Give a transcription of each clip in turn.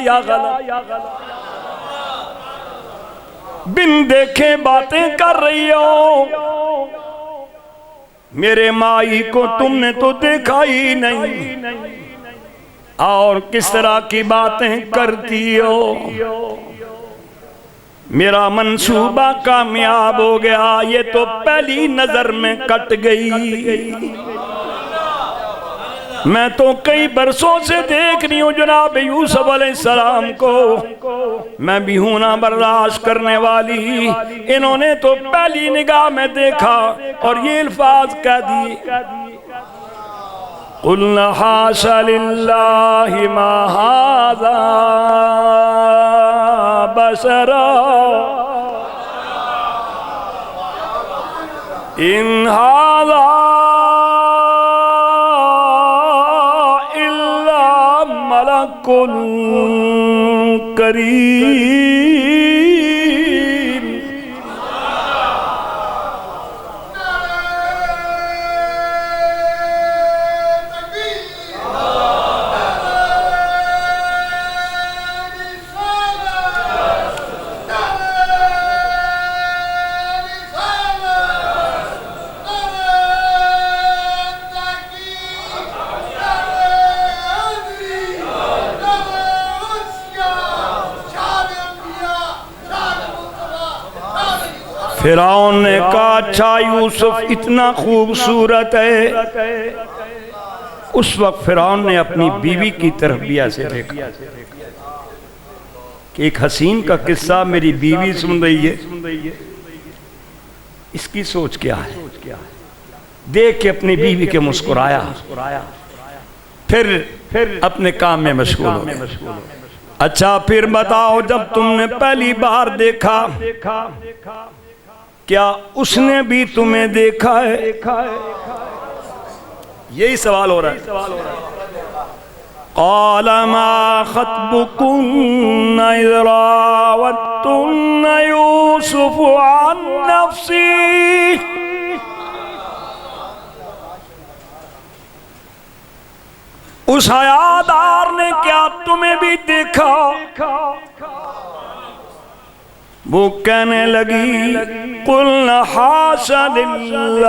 یا غلط؟ بن دیکھے باتیں کر رہی ہو، میرے مائی کو تم نے تو دیکھا ہی نہیں، اور کس طرح کی باتیں کرتی ہو؟ میرا منصوبہ کامیاب ہو گیا، یہ تو پہلی نظر میں کٹ گئی۔ میں تو کئی برسوں سے دیکھ رہی ہوں جناب یوسف علیہ السلام کو، میں بھی ہوں نہ برداشت کرنے والی، انہوں نے تو پہلی نگاہ میں دیکھا اور یہ الفاظ کہہ دیے، قُلْنَا حَاشَ لِلَّهِ مَا هَذَا بَشَرًا إِنْ هَذَا إِلَّا مَلَكٌ كَرِيمٌ۔ فرعون نے کہا اچھا یوسف اتنا خوبصورت ہے۔ اس وقت فرعون نے اپنی بیوی کی طرف بھی ایسے دیکھا کہ ایک حسین کا قصہ میری بیوی سن رہی ہے، اس کی سوچ کیا ہے؟ دیکھ کے اپنی بیوی کے مسکرایا، پھر اپنے کام میں مشغول ہو گیا۔ اچھا پھر بتاؤ، جب تم نے پہلی بار دیکھا کیا اس نے بھی تمہیں دیکھا ہے؟ یہی سوال ہو رہا ہے۔ قال ما خطبكن إذ راوتن يوسف عن نفسه اس حیادار نے کیا تمہیں بھی دیکھا؟ وہ کہنے لگی قُلْنَا حَاشَ لِلَّهِ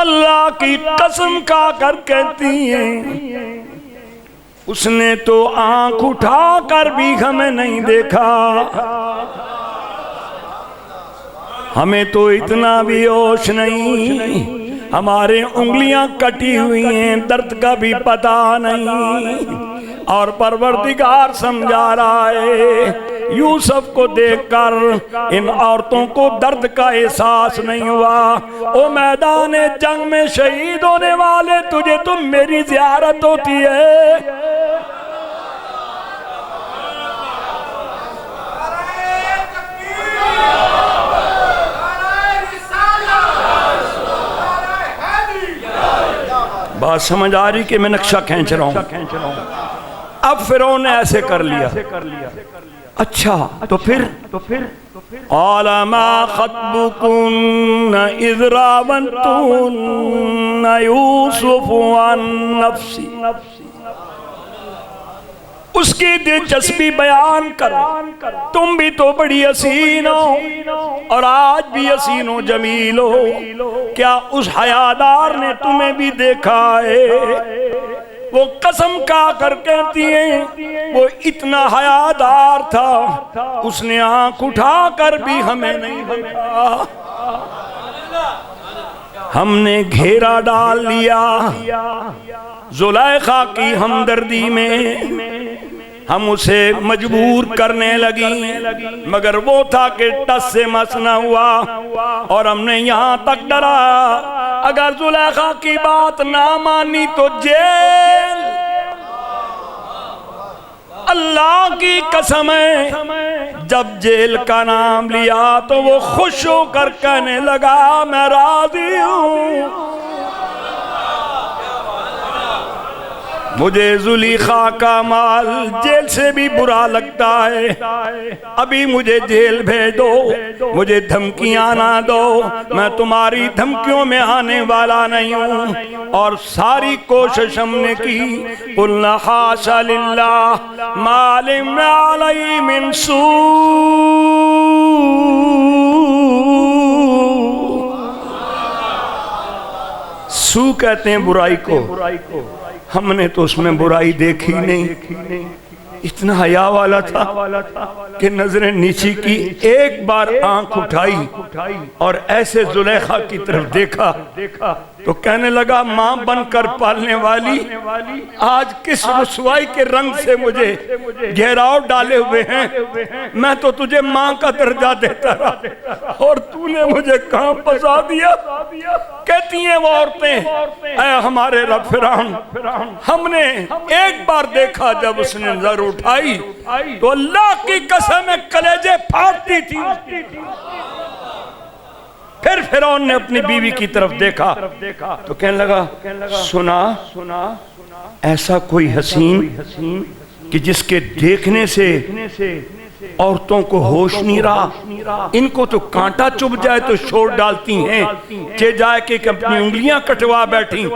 اللہ کی قسم کھا کر کہتی ہیں اس نے تو آنکھ اٹھا کر بھی ہمیں نہیں دیکھا، ہمیں تو اتنا بھی ہوش نہیں، ہمارے انگلیاں کٹی ہوئی ہیں، درد کا بھی پتہ نہیں، اور پروردگار سمجھا رہا ہے یوسف کو دیکھ کر ان عورتوں کو درد کا احساس نہیں ہوا۔ او میدان جنگ میں شہید ہونے والے، تجھے تو میری زیارت ہوتی ہے۔ بات سمجھ آ رہی کہ میں نقشہ کھینچ رہا ہوں؟ اب فرعون نے ایسے کر لیا، اچھا تو پھر قال ما خطبكن اذ راوتن یوسف عن نفسی، اس کی دلچسپی بیان کرو، تم بھی تو بڑی حسین ہو اور آج بھی حسین و جمیل ہو، کیا اس حیادار نے تمہیں بھی دیکھا ہے؟ وہ قسم کھا کر کہتی ہیں وہ اتنا حیادار تھا، اس نے آنکھ اٹھا کر بھی ہمیں نہیں دیکھا، ہم نے گھیرا ڈال لیا زلیخا کی ہمدردی میں، ہم اسے مجبور کرنے لگی، مگر وہ تھا کہ ٹس سے مس نہ ہوا، اور ہم نے یہاں تک ڈرا اگر زلیخا کی بات نہ مانی تو جیل۔ اللہ کی قسم ہے جب جیل کا نام لیا تو وہ خوش ہو کر کہنے لگا میں راضی ہوں، مجھے زلیخا کا مال جیل سے بھی برا لگتا ہے، ابھی مجھے جیل بھیج دو، مجھے دھمکیاں نہ دو، میں تمہاری دھمکیوں میں آنے والا نہیں ہوں۔ اور ساری کوشش ہم نے کی، قُلْنَا حَاشَ لِلَّهِ مَا عَلِمْنَا عَلَيْهِ مِنْ سُوءٍ۔ سو کہتے ہیں برائی کو، ہم نے تو اس میں برائی دیکھی نہیں۔ اتنا حیا والا تھا کہ نظریں نیچی کی، ایک بار آنکھ اٹھائی اور ایسے زلیخا کی طرف دیکھا تو کہنے لگا ماں بن کر پالنے والی آج کس رسوائی کے رنگ سے مجھے گھیراؤ ڈالے ہوئے ہیں، میں تو تجھے ماں کا درجہ دیتا رہا اور تو نے مجھے کہاں پھنسا دیا۔ کہتی ہیں وہ عورتیں، اے ہمارے رب فرعون، ہم نے ایک بار دیکھا جب اس نے نظر اٹھائی تو اللہ کی قسم کلیجے پھاٹتی تھی۔ پھر فرعون نے اپنی بیوی کی طرف دیکھا تو کہنے لگا سنا ایسا کوئی حسین کہ جس کے دیکھنے سے عورتوں کو ہوش نہیں رہا، ان کو تو کانٹا چبھ جائے تو شور ڈالتی ہیں، چہ جائے کہ اپنی انگلیاں کٹوا بیٹھیں۔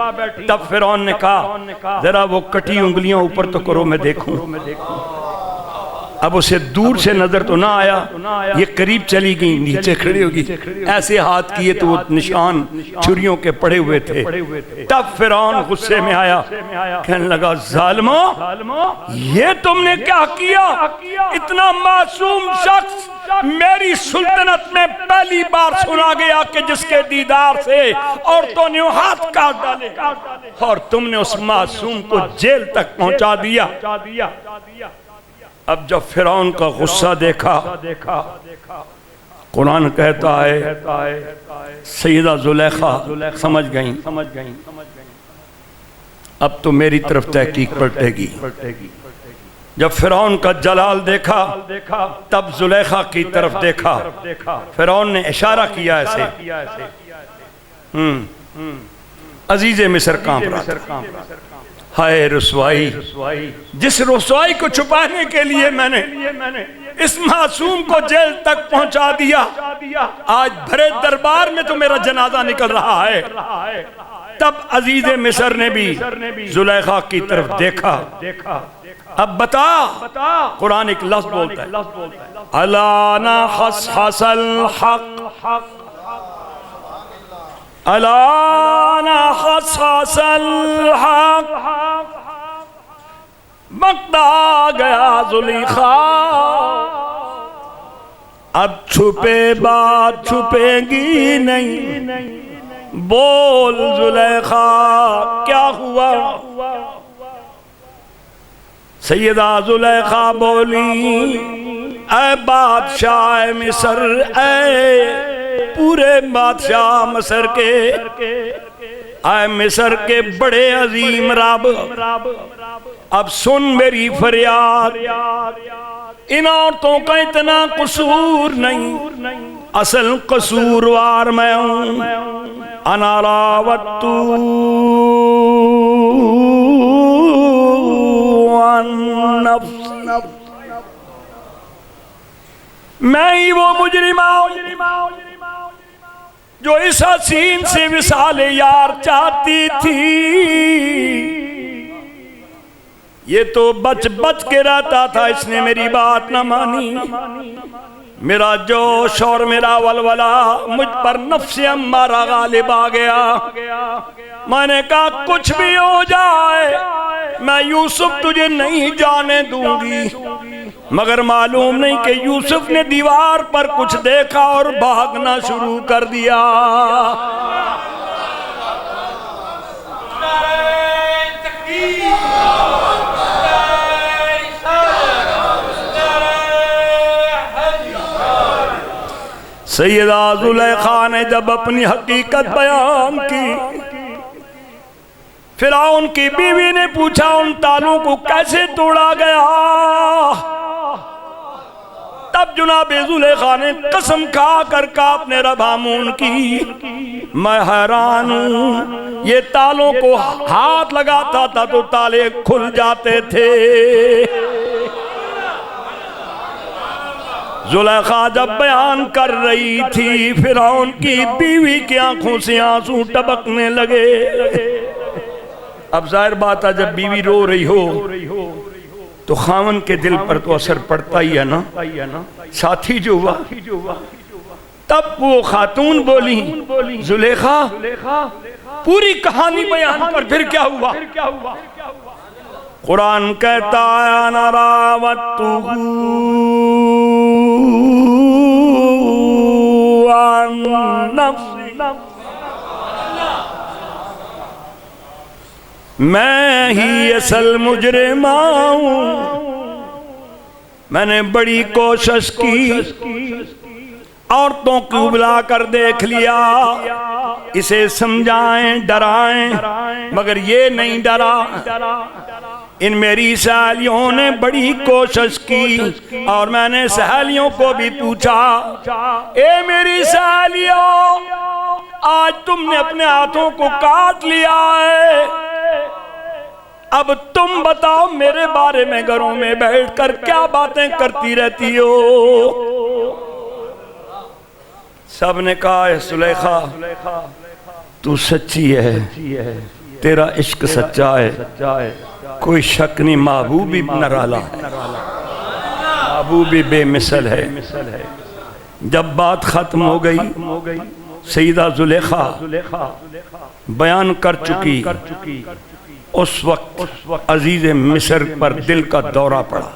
تب فرعون نے کہا ذرا وہ کٹی انگلیاں اوپر تو کرو میں دیکھوں۔ اب اسے دور سے نظر تو نہ آیا، یہ قریب چلی گئی، نیچے کھڑی ہوگی، ایسے ہاتھ کیے تو وہ نشان چھریوں کے پڑے ہوئے تھے۔ تب فرعون غصے میں آیا، کہنے لگا ظالمو، یہ تم نے کیا کیا؟ اتنا معصوم شخص میری سلطنت میں پہلی بار سنا گیا کہ جس کے دیدار سے عورتوں نے ہاتھ کاٹ ڈالے، اور تم نے اس معصوم کو جیل تک پہنچا دیا۔ اب جب فرعون کا غصہ دیکھا، قرآن کہتا ہے سیدہ زلیخا سمجھ گئیں اب تو میری طرف تحقیق پلٹے گی۔ جب فرعون کا جلال دیکھا تب زلیخا کی طرف دیکھا، فرعون نے اشارہ کیا ایسے، عزیز مصر کانپ رہا تھا۔ ہائے رسوائی، جس رسوائی کو چھپانے کے لیے میں نے اس معصوم کو جیل تک پہنچا دیا، آج بھرے دربار میں تو میرا جنازہ نکل رہا ہے۔ تب عزیز مصر نے بھی زلیخا کی طرف دیکھا۔ اب بتا، قرآن ایک لفظ بولتا ہے الانا حصحص الحق، الانا حصحص الحق، وقت آ گیا زلیخا، اب چھپے بات چھپے گی نہیں، بول زلیخا کیا ہوا؟ سیدہ زلیخا بولی اے بادشاہ مصر، اے پورے بادشاہ مصر کے، اے مصر کے بڑے عظیم رب، اب سن میری فریاد، ان عورتوں کا اتنا قصور نہیں، اصل قصوروار میں ہوں۔ انا راودتو عن نفس، میں ہی وہ مجرمہ ہوں جو اس حسین سے وصال یار چاہتی تھی۔ یہ تو بچ بچ کے رہتا تھا، اس نے میری بات نہ مانی، میرا جوش اور میرا ولولہ مجھ پر نفس امارہ غالب آ گیا۔ میں نے کہا کچھ بھی ہو جائے میں یوسف تجھے نہیں جانے دوں گی، مگر معلوم نہیں کہ یوسف نے دیوار پر کچھ دیکھا اور بھاگنا شروع کر دیا۔ سیدہ زلیخا نے جب اپنی حقیقت بیان کی، فرعون کی بیوی نے پوچھا ان تالوں کو کیسے توڑا گیا؟ تب جناب زلیخا نے قسم کھا کر کہا اپنے رب ہامون کی، میں حیران ہوں، یہ تالوں کو ہاتھ لگاتا تھا تو تالے کھل جاتے تھے۔ زلیخا جب بیان کر رہی تھی، فرعون کی بیوی کی آنکھوں سے آنسو ٹپکنے لگے۔ اب ظاہر بات ہے جب بیوی رو رہی ہو تو خاون کے دل پر تو اثر پڑتا ہی ہے نا، ساتھی جو ہوا۔ تب وہ خاتون بولی، زلیخا پوری کہانی بیان کر، پھر کیا ہوا؟ قرآن کہتا ہے انا راودتہ عن نفسی، میں ہی اصل مجرمہ ہوں، میں نے بڑی کوشش کی، عورتوں کو بلا کر دیکھ لیا، اسے سمجھائیں ڈرائیں، مگر یہ نہیں ڈرا۔ ان میری سہیلیوں نے بڑی کوشش کی اور میں نے سہیلیوں کو بھی پوچھا، اے میری سہیلیوں، آج تم نے اپنے ہاتھوں کو کاٹ لیا ہے، اب تم بتاؤ میرے بارے میں گھروں میں بیٹھ کر کیا باتیں کرتی رہتی ہو؟ سب نے کہا اے زلیخا تو سچی ہے، تیرا عشق سچا ہے، کوئی شک نہیں، محبوب بھی نرالا ہے، محبوب بھی بے مثل ہے۔ جب بات ختم ہو گئی، سیدہ زلیخا بیان کر چکی، اس وقت عزیز مصر پر دل کا دورہ پڑا۔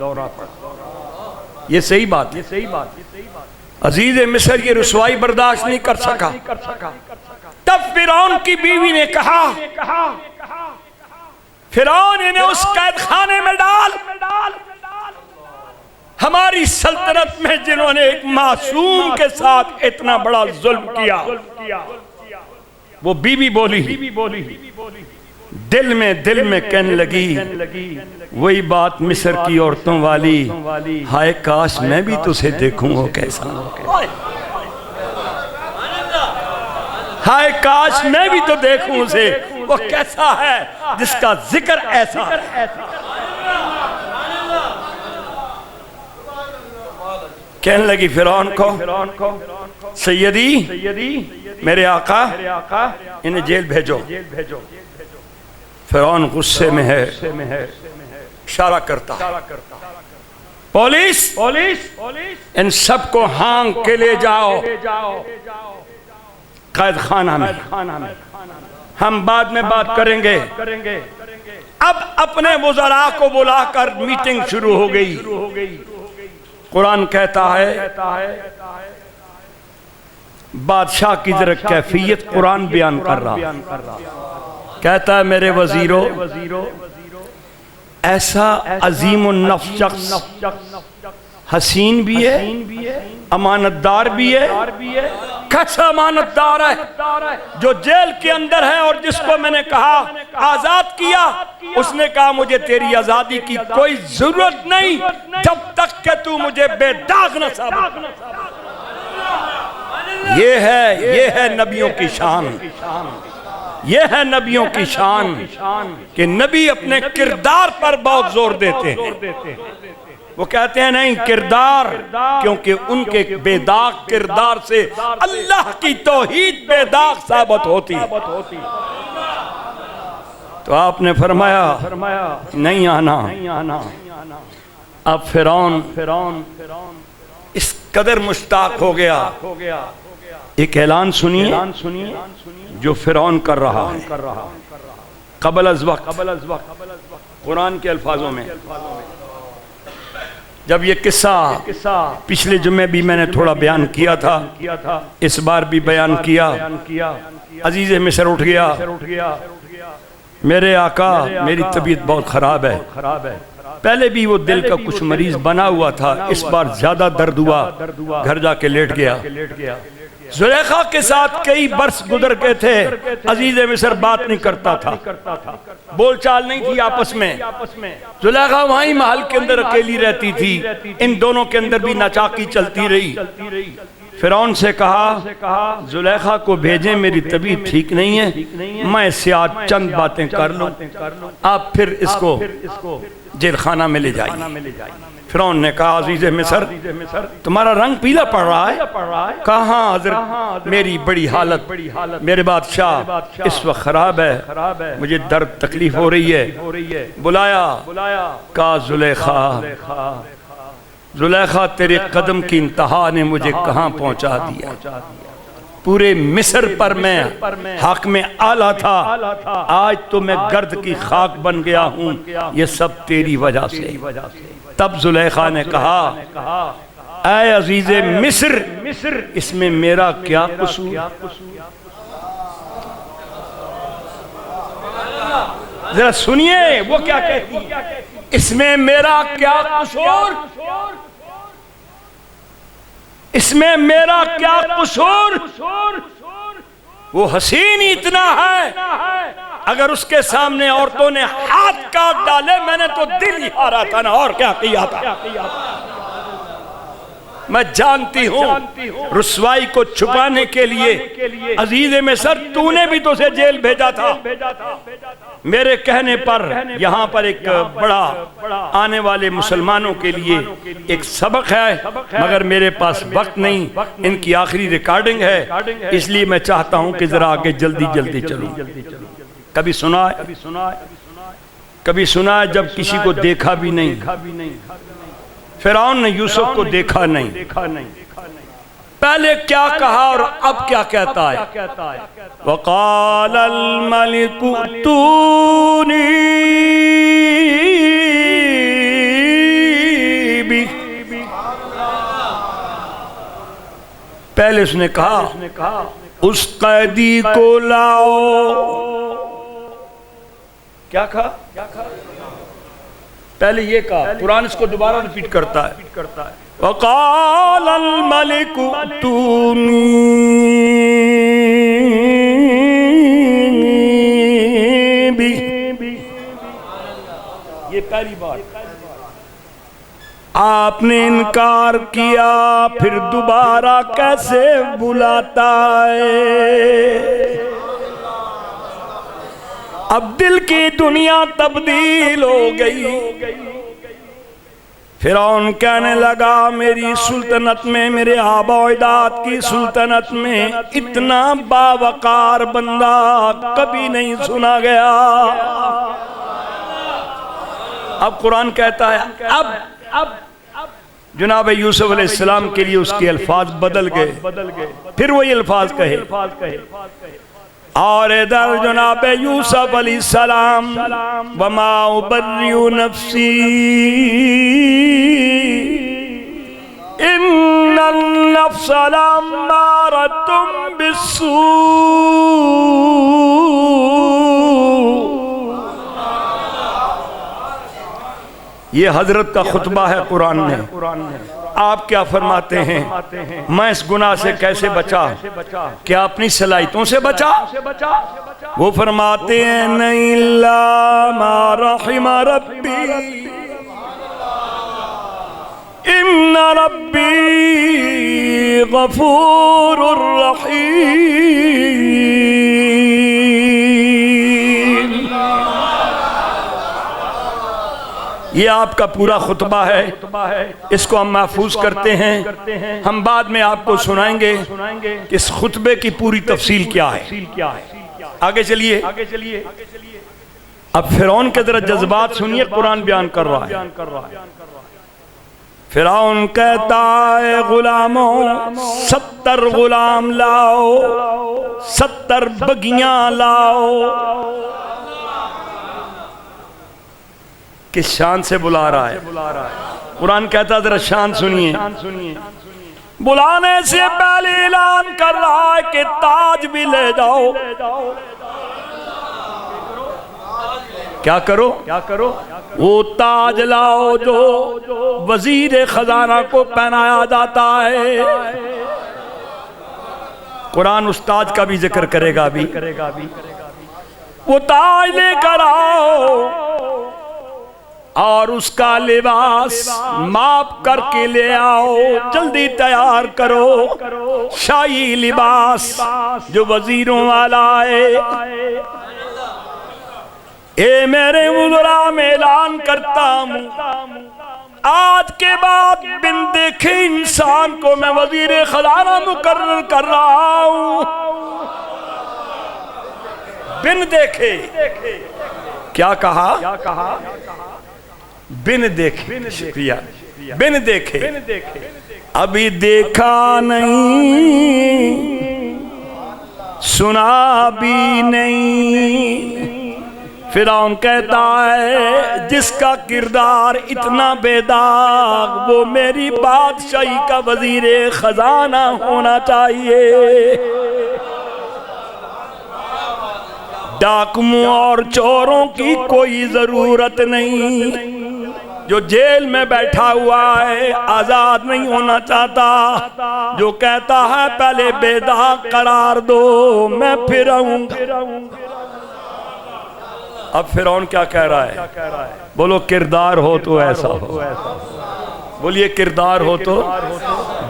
یہ صحیح بات ہے، عزیز مصر یہ رسوائی برداشت نہیں کر سکا۔ تب فرعون کی بیوی نے کہا، فرعون انہیں اس قید خانے میں ڈال، ہماری سلطنت میں جنہوں نے ایک معصوم کے ساتھ اتنا بڑا ظلم کیا۔ وہ بیوی بولی، دل میں کہنے لگی وہی بات مصر کی عورتوں والی، ہائے کاش میں بھی تجھے دیکھوں وہ کیسا، ہائے کاش میں بھی تو دیکھوں اسے وہ کیسا ہے جس کا ذکر ایسا۔ کہنے لگی فرعون کو، سیدی میرے آقا انہیں جیل بھیجو۔ فرعون غصے میں ہے، اشارہ کرتا، پولیس ان سب کو ہانک کے لے جاؤ قید خانہ میں، ہم بعد میں بات کریں گے۔ اب اپنے وزراء کو بلا کر میٹنگ شروع ہو گئی۔ قرآن کہتا ہے، بادشاہ کی طرح کیفیت قرآن بیان کر رہا، کہتا ہے میرے وزیروں، ایسا عظیم النفس شخص، حسین بھی ہے، امانتدار بھی ہے، کیسا امانتدار ہے جو جیل کے اندر ہے، اور جس کو میں نے کہا آزاد کیا، اس نے کہا مجھے تیری آزادی کی کوئی ضرورت نہیں جب تک کہ تو مجھے بے داغ نہ ثابت۔ یہ ہے نبیوں کی شان، یہ ہے نبیوں کی شان کہ نبی اپنے کردار پر بہت زور دیتے ہیں۔ وہ کہتے ہیں نہیں کردار، کیونکہ ان کے بے داغ کردار سے اللہ کی توحید بے داغ ثابت ہوتی ہے۔ تو آپ نے فرمایا نہیں آنا۔ اب فرعون اس قدر مشتاق ہو گیا۔ ایک اعلان سنیے جو فرعون کر رہا ہے قبل از وقت، قرآن کے الفاظوں میں۔ جب یہ قصہ پچھلے جمعے بھی میں نے تھوڑا بیان کیا تھا، اس بار بھی بیان کیا، عزیز مصر اٹھ گیا، میرے آقا میری طبیعت بہت خراب ہے، پہلے بھی وہ دل کا کچھ مریض بنا ہوا تھا، اس بار زیادہ درد ہوا، گھر جا کے لیٹ گیا۔ زلیخا کے ساتھ کئی برس گزر گئے تھے، عزیز مصر بات نہیں کرتا تھا، بول چال نہیں تھی آپس میں، زلیخا وہیں محل کے اندر اکیلی رہتی تھی، ان دونوں کے اندر بھی ناچاکی چلتی رہی۔ فرعون سے کہا زلیخا کو بھیجیں، میری طبیعت ٹھیک نہیں ہے، میں اس سے آج چند باتیں کر لوں، آپ پھر اس کو جیل خانہ میں لے جائیں۔ فرعون نے کہا عزیز مصر تمہارا رنگ پیلا پڑ رہا ہے؟ کہا ہاں حضرت میری بڑی حالت، میرے بادشاہ اس وقت خراب ہے، مجھے درد تکلیف ہو رہی ہے۔ بلایا، کہا زلیخا تیرے قدم کی انتہا نے مجھے کہاں پہنچا دیا، پورے مصر پر میں حق میں اعلیٰ تھا، آج تو میں گرد کی خاک بن گیا ہوں، یہ سب تیری وجہ سے۔ تب زلیخا نے کہا اے عزیز مصر اس میں میرا کیا قصور؟ ذرا سنیے وہ کیا کہتی ہے، اس میں میرا کیا قصور؟ اس میں میرا کیا قصور؟ وہ حسین اتنا ہے اگر اس کے سامنے عورتوں نے ہاتھ کاٹ ڈالے، میں نے تو دل ہی ہارا تھا نا، اور کیا کیا تھا۔ میں جانتی ہوں رسوائی کو چھپانے کے لیے عزیز مصر تو نے بھی تو اسے جیل بھیجا تھا، میرے کہنے پر یہاں پر ایک بڑا آنے والے مسلمانوں کے لیے ایک سبق ہے، مگر میرے پاس وقت نہیں، ان کی آخری ریکارڈنگ ہے، اس لیے میں چاہتا ہوں کہ ذرا آگے جلدی چلوں۔ کبھی سنا ہے جب کسی کو دیکھا بھی نہیں، فرعون نے یوسف کو دیکھا نہیں، پہلے کیا کہا اور اب کیا کہتا ہے؟ وقال الملک ائتونی بہ، پہلے اس نے کہا اس قیدی کو لاؤ، کیا کہا؟ پہلے یہ کہا، قرآن اس کو دوبارہ ریپیٹ کرتا ہے، وقال الملک ائتونی بہ، یہ پہلی بات۔ آپ نے انکار کیا پھر دوبارہ کیسے بلاتا ہے؟ اب دل کی دنیا تبدیل ہو گئی، فرعون کہنے لگا میری سلطنت میں، میرے آبا و اجداد کی سلطنت میں اتنا باوقار بندہ کبھی نہیں سنا گیا۔ اب قرآن کہتا ہے اب جناب یوسف علیہ السلام کے لیے اس کے الفاظ بدل گئے، پھر وہی الفاظ کہے، اور ادھر جناب یوسف علیہ السلام وما ابرئ نفسی ان النفس لامارۃ بالسوء، یہ حضرت کا خطبہ ہے قرآن میں۔ آپ کیا فرماتے ہیں؟ میں اس گناہ سے کیسے بچا؟ کیا اپنی صلاحیتوں سے بچا؟ وہ فرماتے ہیں نہیں الا ما رحم ربی ان ربی غفور رحیم۔ یہ آپ کا پورا خطبہ ہے، اس کو ہم محفوظ کرتے ہیں، ہم بعد میں آپ کو سنائیں گے کہ اس خطبے کی پوری تفصیل کیا ہے۔ آگے چلیے، اب فرعون کے ذرا جذبات سنیے، قرآن بیان کر رہا ہے۔ فرعون کہتا ہے غلاموں 70 غلام لاؤ، 70 بگیاں لاؤ۔ کس شان سے بلا رہا ہے؟ قرآن کہتا ہے ذرا شان سنیے، بلانے سے پہلے اعلان کر رہا ہے کہ تاج بھی لے جاؤ۔ کیا کرو؟ وہ تاج لاؤ جو وزیر خزانہ کو پہنایا جاتا ہے، قرآن استاد کا بھی ذکر کرے گا بھی. وہ تاج لے کر آؤ اور اس کا لباس ماپ کر کے لے آؤ، جلدی تیار کرو شاہی لباس جو وزیروں والا ہے. اے میرے وزراء میں اعلان کرتا ہوں، آج کے بعد بن دیکھے انسان کو میں وزیر خزانہ مقرر کر رہا ہوں. بن دیکھے کیا کہا؟ بن دیکھے. شکریہ. بن دیکھے. ابھی دیکھا نہیں سنا بھی نہیں. فرعون کہتا ہے جس کا کردار اتنا بے داغ وہ میری بادشاہی کا وزیر خزانہ ہونا چاہیے. ڈاکوؤں اور چوروں کی کوئی ضرورت نہیں. جو جیل میں بیٹھا ہوا ہے آزاد نہیں ہونا چاہتا، جو کہتا ہے پہلے بے داغ قرار دو میں پھر آؤں. اب فرعون کیا کہہ رہا ہے؟ بولو کردار ہو تو ایسا ہو. بولیے کردار ہو تو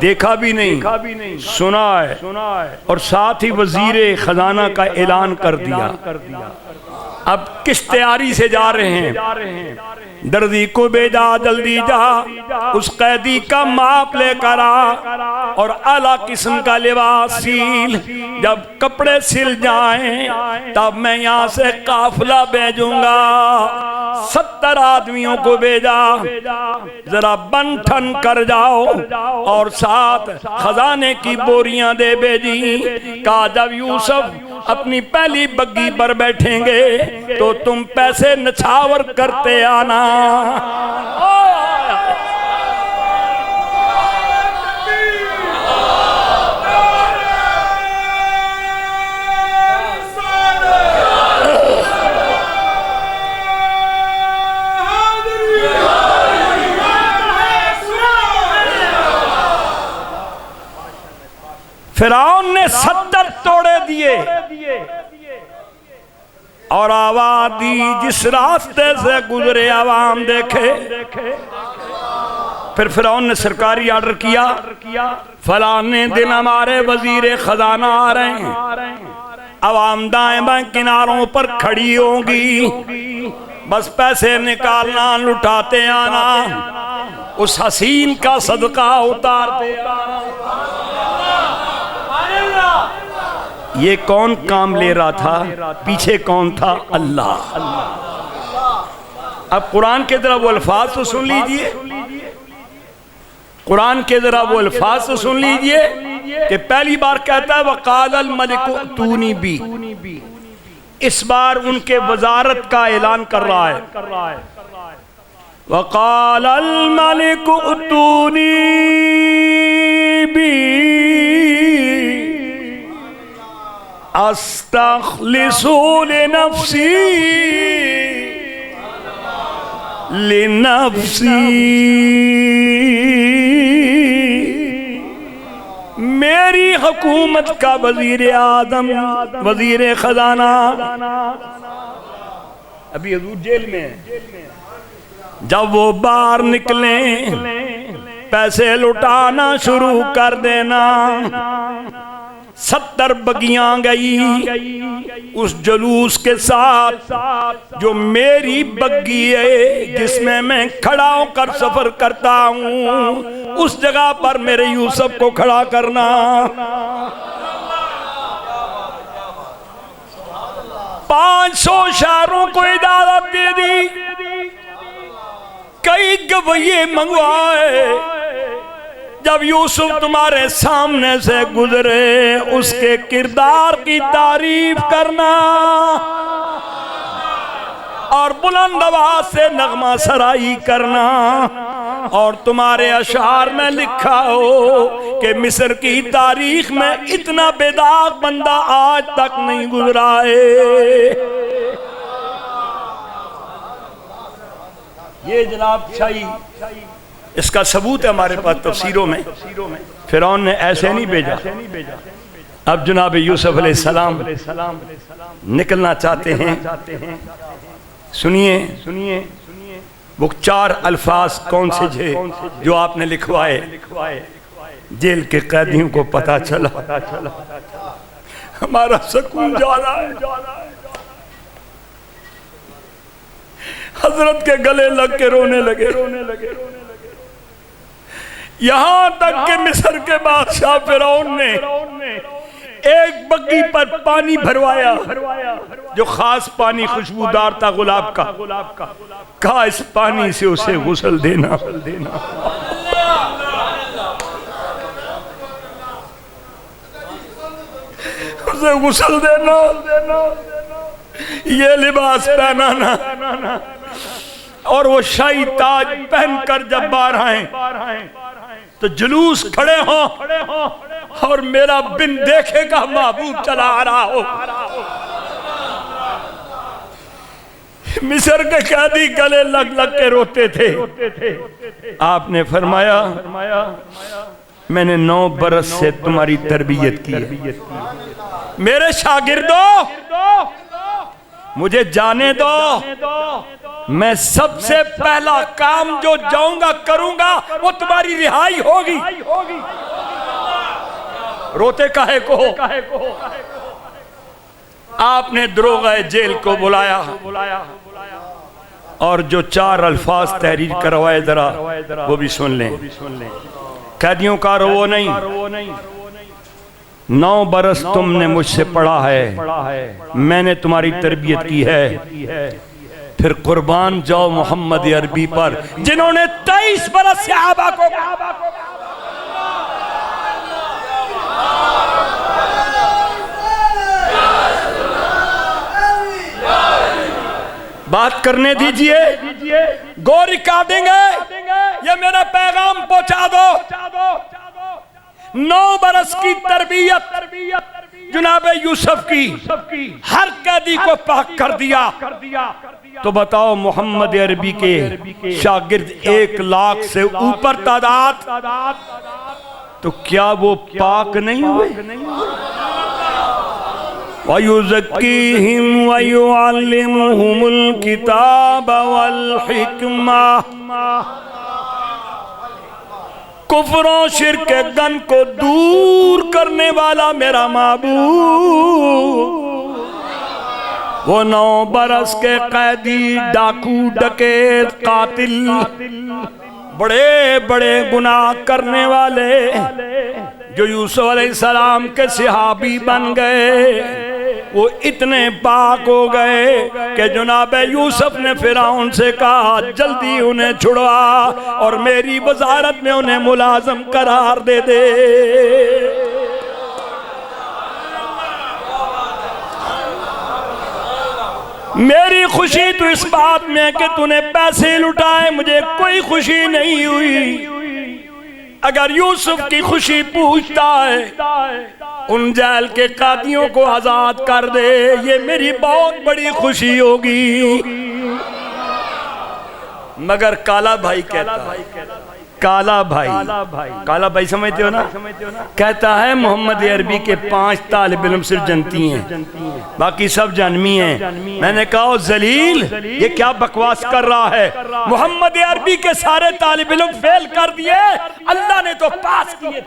دیکھا بھی نہیں سنا ہے، اور ساتھ ہی وزیر خزانہ کا اعلان کر دیا. اب کس تیاری سے جا رہے ہیں؟ دردی کو بھیجا جلدی جا اس قیدی کا ماپ لے کر آ اور اعلیٰ قسم کا لباس سیل. جب کپڑے سل جائیں تب میں یہاں سے قافلہ بھیجوں گا. 70 آدمیوں کو بھیجا، ذرا بن ٹھن کر جاؤ اور ساتھ خزانے کی بوریاں دے بھیجی. کہا جب یوسف اپنی پہلی بگی پر بیٹھیں گے تو تم پیسے نچھاور کرتے آنا. فرعون نے 70 توڑے دیے اور آواز دی جس راستے سے گزرے عوام دیکھے. پھر فرعون نے سرکاری آرڈر کیا فلانے دن ہمارے وزیر خزانہ آ رہے ہیں، عوام دائیں بائیں کناروں پر کھڑی ہوں گی، بس پیسے نکالنا لٹاتے آنا، اس حسین کا صدقہ اتارتے آنا. یہ کون کام لے رہا تھا؟ پیچھے کون تھا؟ اللہ. اب قرآن کے ذرا وہ الفاظ تو سن لیجئے، قرآن کے ذرا وہ الفاظ تو سن لیجئے کہ پہلی بار کہتا ہے وَقَالَ الْمَلِكُ ائْتُونِي بِهِ. اس بار ان کے وزارت کا اعلان کر رہا ہے. وَقَالَ الْمَلِكُ ائْتُونِي بِهِ استخلص لنفسی میری حکومت کا وزیر اعظم وزیر خزانہ. ابھی حضور جیل میں ہے. جب وہ باہر نکلیں پیسے لٹانا شروع کر دینا. 70 بگیاں گئی اس جلوس کے ساتھ جو میری بگی ہے جس میں میں کھڑا ہو کر سفر کرتا ہوں، اس جگہ پر میرے یوسف کو کھڑا کرنا. 500 شہروں کو اجازت دے دی، کئی گویے منگوائے. جب یوسف تمہارے سامنے سے گزرے اس کے کردار کی تعریف کرنا اور بلند آواز سے نغمہ سرائی کرنا. اور تمہارے اشعار میں لکھا ہو کہ مصر کی تاریخ میں اتنا بے داغ بندہ آج تک نہیں گزرا ہے. یہ جناب شاہی اس کا ثبوت ہے ہمارے پاس تفسیروں میں. فرعون نے ایسے نہیں بھیجا، اب جناب یوسف علیہ السلام نکلنا چاہتے ہیں. سنیے وہ 4 الفاظ کون سے تھے جو آپ نے لکھوائے. جیل کے قیدیوں کو پتا چلا ہمارا سکون جا رہا ہے. حضرت کے گلے لگ کے رونے لگے. یہاں تک کہ مصر کے بادشاہ فرعون نے ایک بگی پر پانی بھروایا جو خاص پانی خوشبودار تھا گلاب کا. کہا اس پانی سے اسے غسل دینا. اسے غسل دینا, یہ لباس پہنانا, اور وہ شاہی تاج پہن کر جب باہر آئیں تو جلوس کھڑے ہوں اور میرا بن دیکھے گا محبوب چلا آ رہا ہو. مصر کے قیدی گلے لگ لگ کے روتے تھے. آپ نے فرمایا میں نے 9 برس سے تمہاری تربیت کی ہے. میرے شاگردوں مجھے جانے دو, میں سب سے پہلا کام جو جاؤں گا کروں گا وہ تمہاری رہائی ہوگی. روتے کاہے کو؟ آپ نے دروغہ جیل کو بلایا اور جو 4 الفاظ تحریر کروائے ذرا وہ بھی سن لیں. قیدیوں کا رو نہیں, 9 برس تم نے مجھ سے پڑھا ہے, میں نے تمہاری تربیت کی ہے. پھر قربان جاؤ محمد عربی پر جنہوں نے 23 برس صحابہ کو. بات کرنے دیجئے, گو ریکارڈنگ ہے, یہ میرا پیغام پہنچا دو. 9 برس کی تربیت جناب یوسف کی ہر قیدی کو پاک کر دیا. تو بتاؤ محمد عربی کے شاگرد 1 لاکھ سے اوپر تعداد, تو کیا وہ پاک نہیں ہوئے؟ وَيُزَكِّيهِمْ وَيُعَلِّمُهُمُ الْكِتَابَ وَالْحِكْمَةَ. کفر و شرک گن کو دور کرنے والا میرا معبود. وہ 9 برس کے قیدی, ڈاکو, ڈکیت, قاتل, بڑے بڑے گناہ کرنے والے جو یوسف علیہ السلام کے صحابی بن گئے, وہ اتنے پاک ہو گئے کہ جناب یوسف نے فرعون سے کہا جلدی انہیں چھڑوا اور میری وزارت میں انہیں ملازم قرار دے دے. میری خوشی تو اس بات میں کہ تو نے پیسے لٹائے, مجھے کوئی خوشی نہیں ہوئی. اگر یوسف کی خوشی پوچھتا ہے ان جیل کے قیدیوں کو آزاد کر دے, یہ میری بہت بڑی خوشی ہوگی. مگر کالا بھائی کہتا ہے, کالا بھائی سمجھتے ہو نا, کہتا ہے محمد عربی کے 5 طالب علم صرف جنتی ہیں, باقی سب جہنمی ہیں. میں نے کہا ذلیل, یہ کیا بکواس کر رہا ہے؟ محمد عربی کے سارے طالب علم فیل کر دیے, اللہ نے تو پاس کیے.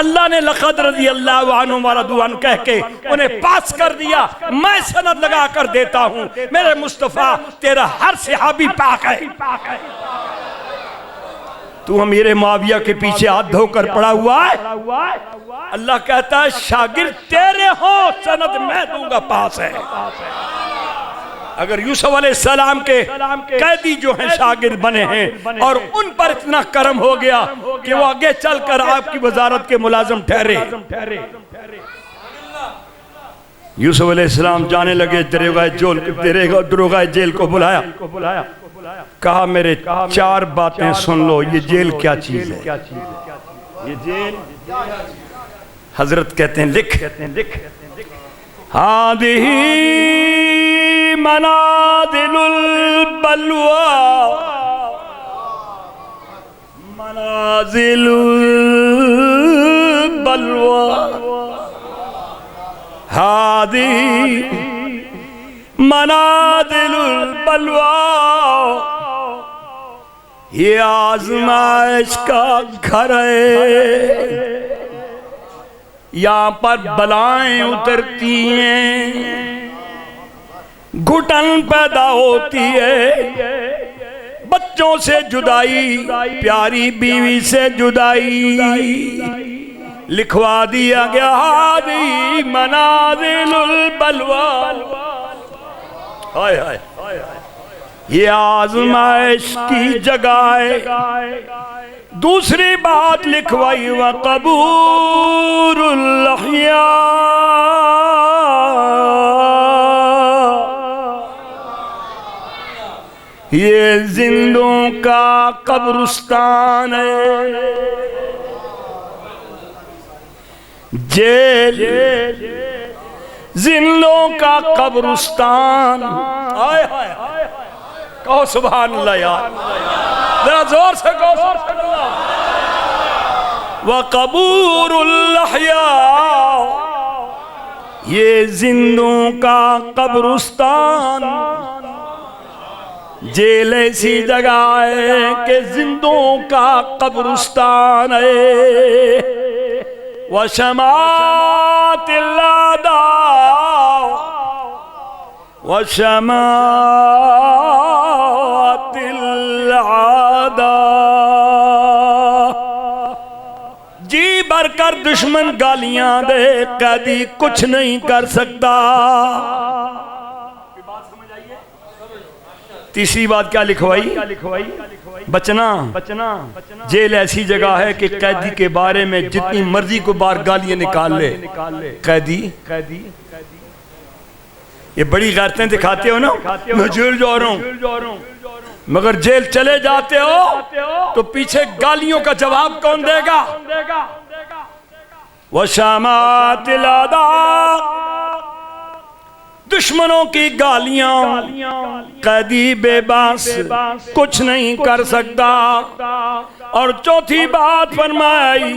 اللہ نے لقد رضی اللہ عنہ ورضوا عنہ کہہ کے انہیں پاس کر دیا. میں سند لگا کر دیتا ہوں, میرے مصطفیٰ تیرا ہر صحابی پاک ہے. تو امیر معاویہ کے پیچھے ہاتھ دھو کر پڑا ہوا ہے. اللہ کہتا ہے شاگرد تیرے ہوں, سند میں دوں گا, پاس ہے. اگر یوسف علیہ السلام کے قیدی جو ہیں شاگرد بنے ہیں اور ان پر اتنا کرم ہو گیا کہ وہ آگے چل کر آپ کی وزارت کے ملازم ٹھہرے. یوسف علیہ السلام جانے لگے, دروغہ جیل کو بلایا, کہا میرے 4 باتیں سن لو. یہ جیل کیا چیز ہے؟ یہ جیل, حضرت کہتے ہیں لکھ, هذه منازل البلوى منازل البلوى هذه منازل البلوى یہ آزمائش کا گھر ہے، یہاں پر بلائیں اترتی ہیں، گھٹن پیدا ہوتی ہے، بچوں سے جدائی، پیاری بیوی سے جدائی، لکھوا دیا گیا ہادی منازل البلوى، ہائے ہائے یہ آزمائش کی جگہ ہے۔ دوسری بات لکھوائی وقبور الاحیاء، یہ زندوں کا قبرستان ہے، جیل زندوں کا قبرستان، کہو سبحان اللہ یار، ذرا زور سے کہو سبحان اللہ۔ وقبور الاحیاء، یہ زندوں کا قبرستان، جیل ایسی جگہ ہے کہ زندوں کا قبرستان ہے۔ وشمات الاداء وشمات العداء، جی بھر کر دشمن گالیاں دے، قیدی کچھ نہیں کر سکتا۔ تیسری بات کیا لکھوائی؟ بچنا، جیل ایسی جگہ ہے کہ قیدی کے بارے میں جتنی مرضی کو بار گالیاں نکال لے، قیدی یہ بڑی غیرتیں دکھاتے ہو نا، میں جیل جا رہا ہوں، مگر جیل چلے جاتے ہو تو پیچھے گالیوں کا جواب کون دے گا؟ وشامات الاداء، دشمنوں کی گالیاں، قیدی بے باس کچھ نہیں کر سکتا۔ اور چوتھی بات فرمائی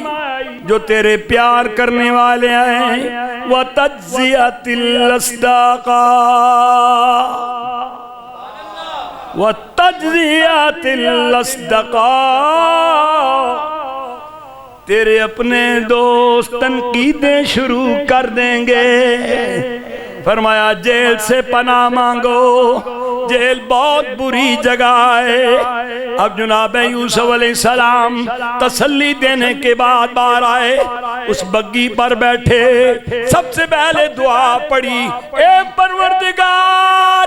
جو تیرے پیار کرنے والے ہیں، وَتَجْزِيَةِ الْأَصْدَاقَ وَتَجْزِيَةِ الْأَصْدَاقَ، تیرے اپنے دوست تنقیدیں شروع کر دیں گے۔ فرمایا جیل سے پناہ مانگو، جیل بہت بری جگہ ہے۔ اب جناب یوسف علیہ السلام تسلی دینے کے بعد باہر آئے، اس بگی پر بیٹھے، سب سے پہلے دعا پڑھی، اے پروردگار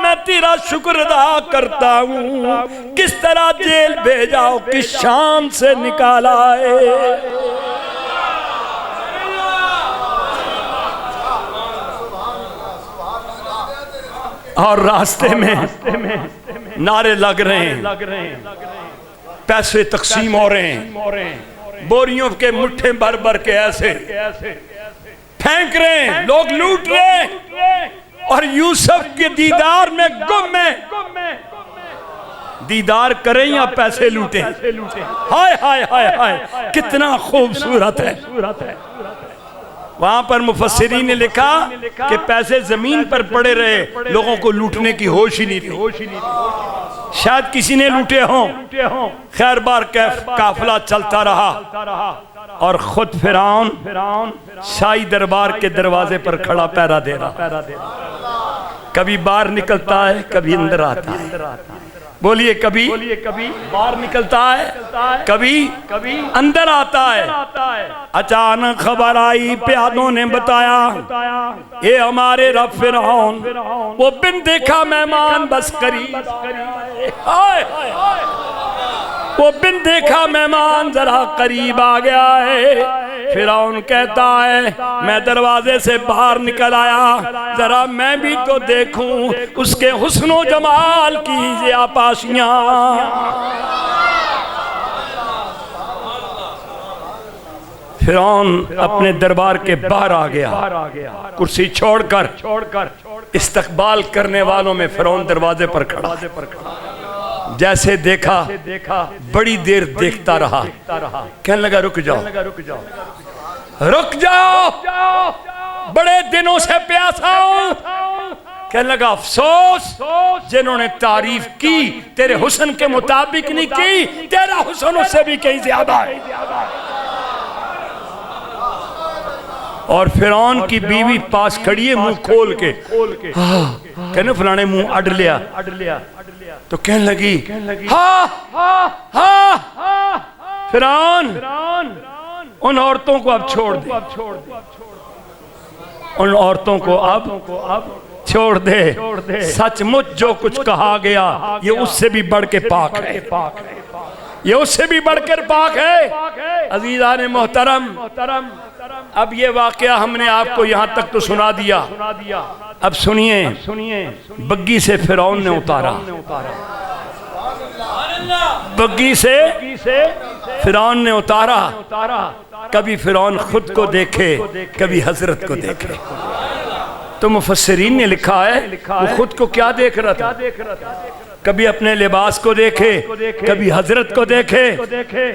میں تیرا شکر ادا کرتا ہوں، کس طرح جیل بھیجاؤ، کس شان سے نکالا ہے۔ اور راستے میں نعرے لگ رہے ہیں، پیسے تقسیم ہو رہے ہیں، بوریوں کے مٹھے بھر بھر کے ایسے پھینک رہے ہیں، لوگ لوٹ رہے ہیں، اور یوسف کے دیدار میں گم ہے، دیدار کریں یا پیسے لوٹیں۔ ہائے ہائے ہائے ہائے کتنا خوبصورت ہے۔ وہاں پر مفسرین نے لکھا کہ پیسے زمین پر پڑے رہے، لوگوں کو لوٹنے کی ہوش ہی نہیں تھی، شاید کسی نے لوٹے ہوں۔ خیر بار قافلہ چلتا رہا، اور خود فرعون شاہی دربار کے دروازے پر کھڑا پہرا دے رہا، کبھی باہر نکلتا ہے، کبھی اندر آتا ہے۔ بولیے کبھی باہر نکلتا ہے، کبھی اندر آتا ہے۔ اچانک خبر آئی، پیادوں نے بتایا اے ہمارے رب فرعون، وہ بن دیکھا مہمان بس قریب، وہ بن دیکھا مہمان ذرا قریب آ گیا ہے۔ فرعون کہتا ہے میں دروازے سے باہر نکل آیا، ذرا میں بھی تو دیکھوں اس کے حسن و جمال کی زیبائیاں۔ فرعون اپنے دربار کے باہر آ گیا، کرسی چھوڑ کر استقبال کرنے والوں میں فرعون دروازے پر کھڑا۔ جیسے دیکھا بڑی دیر دیکھتا رہا، کہنے لگا رک جاؤ رک جاؤ، بڑے دنوں سے پیاسا ہوں۔ کہنے لگا افسوس جنہوں نے تعریف کی تیرے حسن کے مطابق نہیں کی، تیرا حسن اس سے بھی کہیں زیادہ ہے۔ اور فرعون کی بیوی پاس کھڑی ہے منہ کھول کے، کہنے فلانے منہ اڈ لیا، تو کہنے لگی ہاں ہاں فرعون ان عورتوں کو اب چھوڑ دے، ان عورتوں کو اب چھوڑ دے، سچ مچ جو کچھ کہا گیا یہ اس سے بھی بڑھ کے پاک ہے، یہ اس سے بھی بڑھ کر پاک ہے۔ عزیزان محترم، اب یہ واقعہ ہم نے آپ کو یہاں تک تو سنا دیا، اب سنیے بگی سے فرعون نے اتارا، بگی سے فرعون نے اتارا۔ کبھی فرعون خود کو دیکھے، کبھی حضرت کو دیکھے۔ تو مفسرین نے لکھا ہے وہ خود کو کیا دیکھ رہا تھا، کبھی اپنے لباس کو دیکھے، کبھی حضرت کو دیکھے۔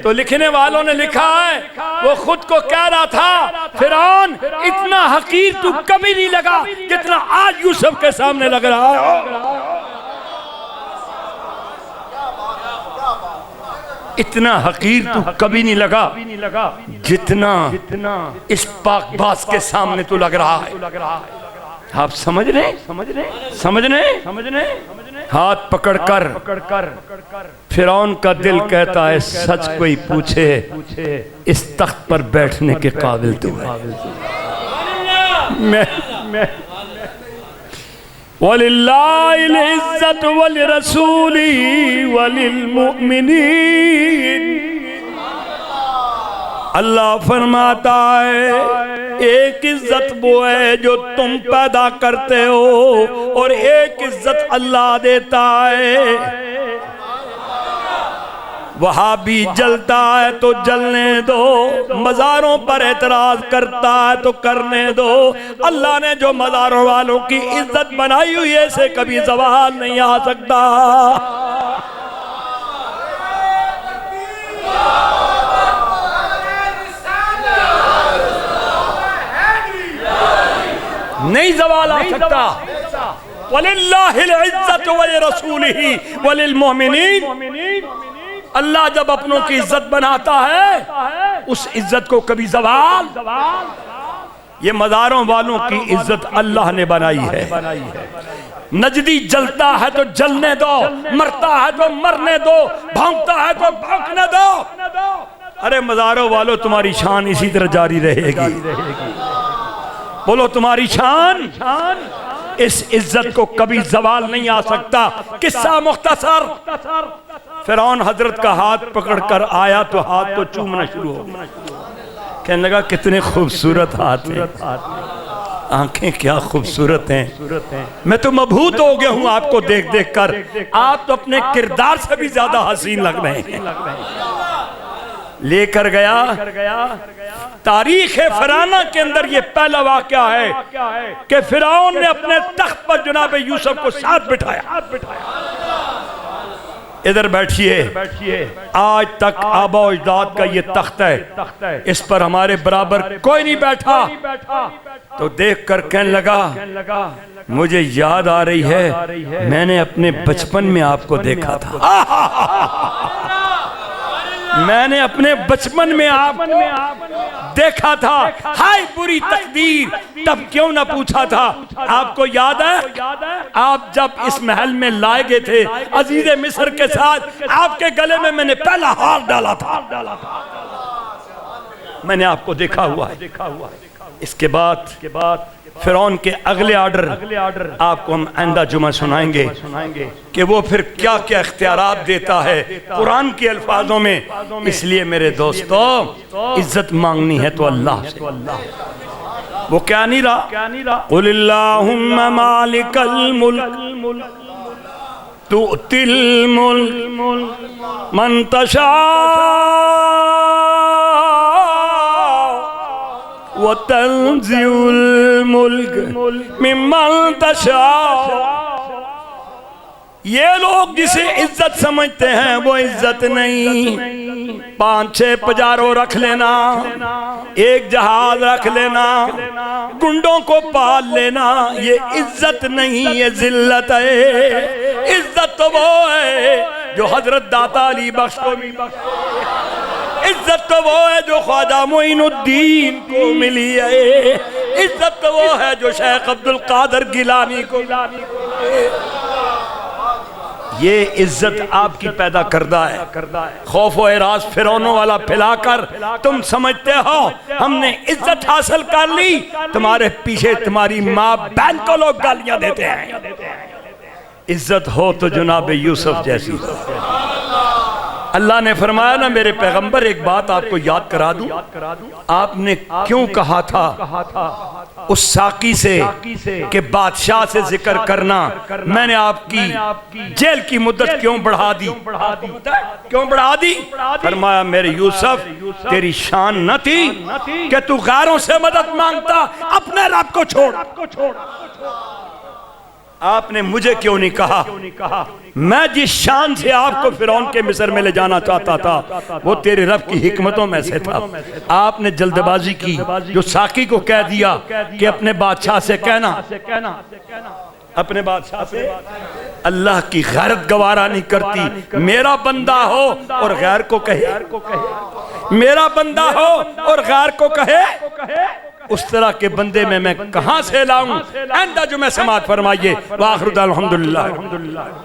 تو لکھنے والوں نے لکھا ہے وہ خود کو کہہ رہا تھا فرعون اتنا حقیر تو کبھی نہیں لگا جتنا آج یوسف کے سامنے لگ رہا ہے، اتنا حقیر تو کبھی نہیں لگا جتنا اس پاک باز کے سامنے تو لگ رہا ہے۔ آپ سمجھ رہے؟ ہاتھ پکڑ کر فرعون کا دل کہتا ہے سچ کوئی پوچھے اس تخت پر بیٹھنے کے قابل تو ہے۔ وَلِلَّهِ الْعِزَّةُ وَلِرَسُولِهِ وَلِلْمُؤْمِنِينَ، اللہ فرماتا ہے ایک عزت وہ ہے جو تم پیدا کرتے ہو اور ایک عزت اللہ دیتا ہے۔ وہاں بھی جلتا ہے تو جلنے دو، مزاروں پر اعتراض کرتا ہے تو کرنے دو۔ اللہ نے جو مزاروں والوں کی عزت بنائی ہوئی ہے اسے کبھی زوال نہیں آ سکتا۔ نہیں زوال آ سکتا۔ وَلِلَّهِ الْعِزَّةُ وَلِرَسُولِهِ وَلِلْمُؤْمِنِينَ، اللہ جب اپنوں کی عزت بناتا ہے اس عزت کو کبھی زوال، یہ مزاروں والوں کی عزت اللہ نے بنائی ہے۔ نجدی جلتا ہے تو جلنے دو، مرتا ہے تو مرنے دو، بھونکتا ہے تو بھونکنے دو۔ ارے مزاروں والوں تمہاری شان اسی طرح جاری رہے گی، بولو تمہاری شان اس عزت کو کبھی زوال نہیں آ سکتا۔ قصہ مختصر، فرعون حضرت کا ہاتھ پکڑ کر آیا تو ہاتھ کو چومنا شروع ہو گیا، کہنے لگا کتنے خوبصورت ہاتھ ہیں، آنکھیں کیا خوبصورت ہیں، میں تو مبہوت ہو گیا ہوں آپ کو دیکھ دیکھ کر، آپ تو اپنے کردار سے بھی زیادہ حسین لگ رہے ہیں۔ لے کر گیا، تاریخ فرعون کے اندر یہ پہلا واقعہ ہے کہ فرعون نے اپنے تخت پر جناب یوسف کو ساتھ بٹھایا۔ ادھر بیٹھئے، آج تک آبا و اجداد کا یہ تخت ہے، اس پر ہمارے برابر کوئی نہیں بیٹھا۔ تو دیکھ کر کہنے لگا مجھے یاد آ رہی ہے میں نے اپنے بچپن میں آپ کو دیکھا تھا، میں نے اپنے بچپن میں آپ کو دیکھا تھا، ہائے بری تقدیر، تب کیوں نہ پوچھا تھا۔ آپ کو یاد ہے آپ جب اس محل میں لائے گئے تھے عزیز مصر کے ساتھ، آپ کے گلے میں میں نے پہلا ہار ڈالا تھا، میں نے آپ کو دیکھا ہوا ہے۔ اس کے بعد فرعون کے اگلے آرڈر آپ کو ہم آئندہ جمعہ سنائیں گے کہ وہ پھر کیا کیا اختیارات دیتا ہے قرآن کے الفاظوں میں۔ اس لیے میرے دوستو عزت مانگنی ہے تو اللہ سے، وہ کیا نہیں رہا، قُلِ اللَّهُمَّ مَالِكَ الْمُلْكِ تُؤْتِي الْمُلْكَ مَنْ تَشَاءُ وَتَنزِعُ الْمُلْكَ مِمَّنْ تَشَاءُ۔ یہ لوگ جسے عزت سمجھتے ہیں وہ عزت نہیں. 5-6 پجاروں رکھ لینا، ایک جہاز رکھ لینا، گنڈوں کو پال لینا، یہ عزت نہیں، یہ ذلت ہے. عزت تو وہ ہے جو حضرت داتا علی بخش کو ملی. عزت تو وہ ہے جو خواجہ معین الدین کو ملی ہے. عزت تو وہ ہے جو شیخ عبد القادر گیلانی کو ملی. یہ عزت آپ کی پیدا کردہ ہے. خوف و اعراض فرعونوں والا پھیلا کر تم سمجھتے ہو ہم نے عزت حاصل کر لی، تمہارے پیچھے تمہاری ماں بہن کو لوگ گالیاں دیتے ہیں. عزت ہو تو جناب یوسف جیسی. اللہ نے فرمایا نا میرے پیغمبر ایک بات آپ کو یاد کرا دوں، آپ نے کیوں کہا تھا اس ساقی سے کہ بادشاہ سے ذکر کرنا، میں نے آپ کی جیل کی مدت کیوں بڑھا دی؟ کیوں بڑھا دی؟ فرمایا میرے یوسف تیری شان نہ تھی کہ تو غیروں سے مدد مانگتا، اپنے رب کو چھوڑ. آپ نے مجھے کیوں نہیں کہا؟ میں جس شان سے آپ کو فرعون کے مصر میں لے جانا چاہتا تھا وہ تیرے رب کی حکمتوں میں سے تھا. آپ نے جلد بازی کی، جو ساقی کو کہہ دیا کہ اپنے بادشاہ سے کہنا، اپنے بادشاہ سے. اللہ کی غیرت گوارا نہیں کرتی میرا بندہ ہو اور غیر کو کہے، میرا بندہ ہو اور غیر کو کہے. اس طرح کے بندے میں کہاں سے لاؤں؟ آئندہ جمعہ سماعت فرمائیے. وآخر دعوانا الحمدللہ.